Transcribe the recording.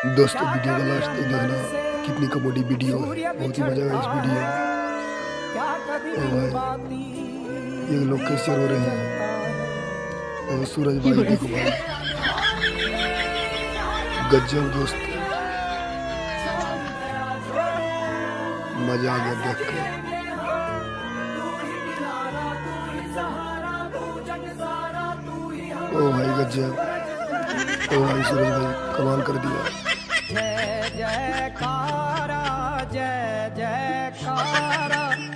दोस्तों वीडियो का लास्ट तक देखना, कितनी कॉमेडी वीडियो है, बहुत ही मजा आएगा इस वीडियो में। ओ भाई, ये लोग कैसे रो रहे हैं। और सूरज भाई देखो भाई, गजब दोस्त, मजा आ गया देख के। ओ भाई गजब, ओ भाई सूरज भाई कमाल कर दिया। जय जयकारा, जय जयकारा।